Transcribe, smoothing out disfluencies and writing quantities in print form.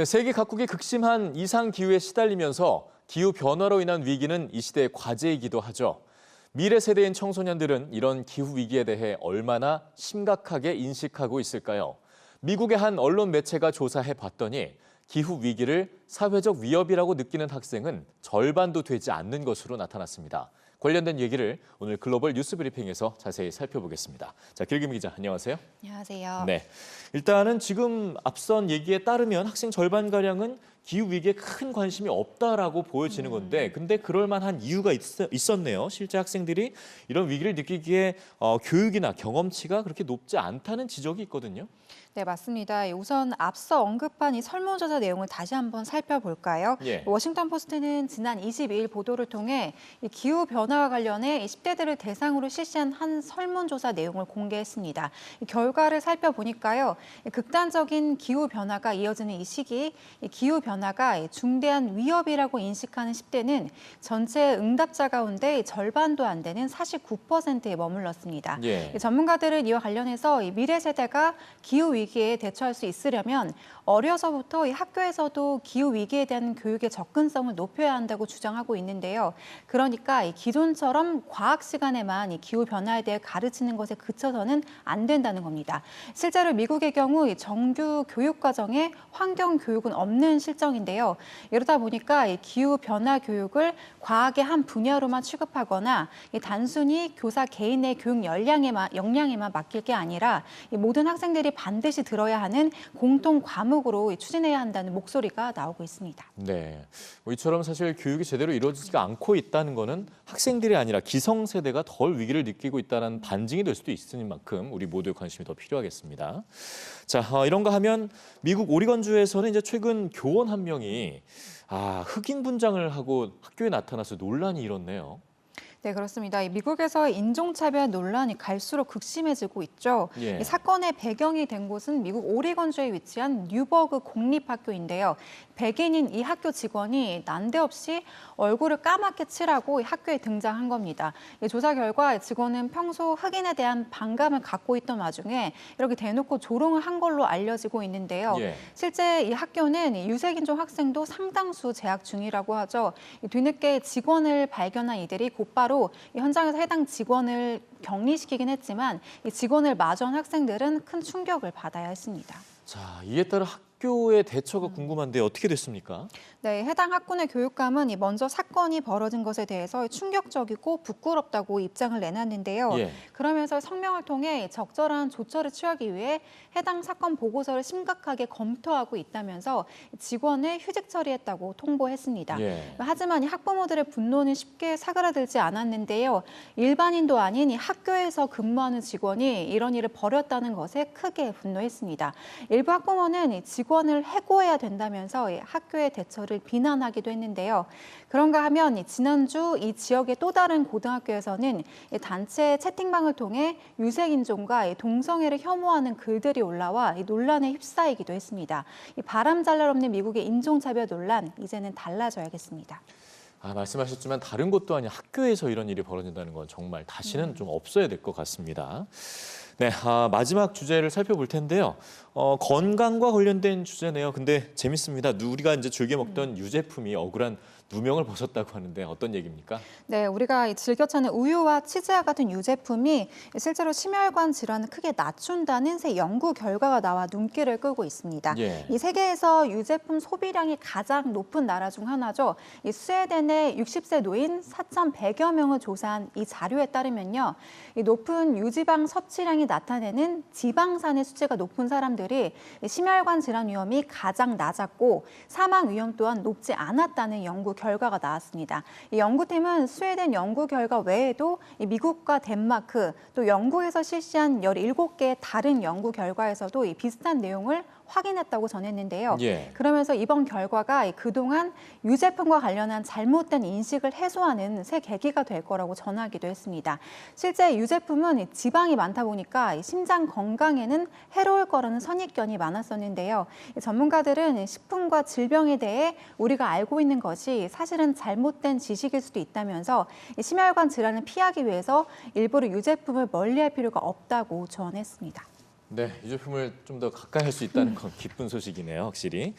네, 세계 각국이 극심한 이상 기후에 시달리면서 기후 변화로 인한 위기는 이 시대의 과제이기도 하죠. 미래 세대인 청소년들은 이런 기후 위기에 대해 얼마나 심각하게 인식하고 있을까요? 미국의 한 언론 매체가 조사해 봤더니 기후 위기를 사회적 위협이라고 느끼는 학생은 절반도 되지 않는 것으로 나타났습니다. 관련된 얘기를 오늘 글로벌 뉴스 브리핑에서 자세히 살펴보겠습니다. 자, 길금 기자, 안녕하세요. 안녕하세요. 네, 일단은 지금 앞선 얘기에 따르면 학생 절반가량은 기후위기에 큰 관심이 없다라고 보여지는 건데 근데 그럴 만한 이유가 있었네요. 실제 학생들이 이런 위기를 느끼기에 교육이나 경험치가 그렇게 높지 않다는 지적이 있거든요. 네, 맞습니다. 우선 앞서 언급한 이 설문조사 내용을 다시 한번 살펴볼까요? 예. 워싱턴 포스트는 지난 22일 보도를 통해 이 기후 변화와 관련해 10대들을 대상으로 실시한 한 설문조사 내용을 공개했습니다. 이 결과를 살펴보니까요, 극단적인 기후 변화가 이어지는 이 시기, 이 기후 변화가 중대한 위협이라고 인식하는 10대는 전체 응답자 가운데 절반도 안 되는 49%에 머물렀습니다. 예. 전문가들은 이와 관련해서 이 미래 세대가 기후 위기에 대처할 수 있으려면 어려서부터 이 학교에서도 기후 위기에 대한 교육의 접근성을 높여야 한다고 주장하고 있는데요. 그러니까 이 기존처럼 과학 시간에만 이 기후 변화에 대해 가르치는 것에 그쳐서는 안 된다는 겁니다. 실제로 미국의 경우 이 정규 교육 과정에 환경 교육은 없는 실정인데요. 이러다 보니까 이 기후 변화 교육을 과학의 한 분야로만 취급하거나 이 단순히 교사 개인의 교육 역량에만 맡길 게 아니라 이 모든 학생들이 반드시 들어야 하는 공통 과목으로 추진해야 한다는 목소리가 나오고 있습니다. 네, 이처럼 사실 교육이 제대로 이루어지지가 않고 있다는 거는 학생들이 아니라 기성세대가 덜 위기를 느끼고 있다는 반증이 될 수도 있으니 만큼 우리 모두의 관심이 더 필요하겠습니다. 자, 이런가 하면 미국 오리건주에서는 이제 최근 교원 한 명이 흑인 분장을 하고 학교에 나타나서 논란이 일었네요. 네, 그렇습니다. 미국에서 인종차별 논란이 갈수록 극심해지고 있죠. 예. 이 사건의 배경이 된 곳은 미국 오리건주에 위치한 뉴버그 공립학교인데요. 백인인 이 학교 직원이 난데없이 얼굴을 까맣게 칠하고 이 학교에 등장한 겁니다. 이 조사 결과 직원은 평소 흑인에 대한 반감을 갖고 있던 와중에 이렇게 대놓고 조롱을 한 걸로 알려지고 있는데요. 예. 실제 이 학교는 유색인종 학생도 상당수 재학 중이라고 하죠. 뒤늦게 직원을 발견한 이들이 곧바로 이 현장에서 해당 직원을 격리시키긴 했지만 이 직원을 마주한 학생들은 큰 충격을 받아야 했습니다. 자, 이에 따라 학교의 대처가 궁금한데 어떻게 됐습니까? 네, 해당 학군의 교육감은 먼저 사건이 벌어진 것에 대해서 충격적이고 부끄럽다고 입장을 내놨는데요. 예. 그러면서 성명을 통해 적절한 조처를 취하기 위해 해당 사건 보고서를 심각하게 검토하고 있다면서 직원을 휴직 처리했다고 통보했습니다. 예. 하지만 이 학부모들의 분노는 쉽게 사그라들지 않았는데요. 일반인도 아닌 이 학교에서 근무하는 직원이 이런 일을 벌였다는 것에 크게 분노했습니다. 일부 학부모는 이 직원을 해고해야 된다면서 이 학교의 대처를 비난하기도 했는데요. 그런가 하면 지난주 이 지역의 또 다른 고등학교에서는 단체 채팅방을 통해 유색인종과 동성애를 혐오하는 글들이 올라와 논란에 휩싸이기도 했습니다. 바람잘 날 없는 미국의 인종차별 논란, 이제는 달라져야겠습니다. 말씀하셨지만 다른 곳도 아닌 학교에서 이런 일이 벌어진다는 건 정말 다시는 좀 없어야 될 것 같습니다. 네, 마지막 주제를 살펴볼 텐데요. 건강과 관련된 주제네요. 근데 재밌습니다. 우리가 이제 즐겨 먹던 유제품이 억울한 누명을 벗었다고 하는데 어떤 얘기입니까? 네, 우리가 즐겨 찾는 우유와 치즈와 같은 유제품이 실제로 심혈관 질환을 크게 낮춘다는 새 연구 결과가 나와 눈길을 끌고 있습니다. 예. 이 세계에서 유제품 소비량이 가장 높은 나라 중 하나죠. 이 스웨덴의 60세 노인 4,100여 명을 조사한 이 자료에 따르면요. 이 높은 유지방 섭취량이 나타내는 지방산의 수치가 높은 사람들이 심혈관 질환 위험이 가장 낮았고 사망 위험 또한 높지 않았다는 연구 결과가 나왔습니다. 이 연구팀은 스웨덴 연구 결과 외에도 미국과 덴마크 또 영국에서 실시한 17개의 다른 연구 결과에서도 이 비슷한 내용을 확인했다고 전했는데요. 예. 그러면서 이번 결과가 그동안 유제품과 관련한 잘못된 인식을 해소하는 새 계기가 될 거라고 전하기도 했습니다. 실제 유제품은 지방이 많다 보니까 심장 건강에는 해로울 거라는 선입견이 많았었는데요. 전문가들은 식품과 질병에 대해 우리가 알고 있는 것이 사실은 잘못된 지식일 수도 있다면서 심혈관 질환을 피하기 위해서 일부러 유제품을 멀리할 필요가 없다고 조언했습니다. 네, 유제품을 좀 더 가까이 할 수 있다는 건 기쁜 소식이네요, 확실히.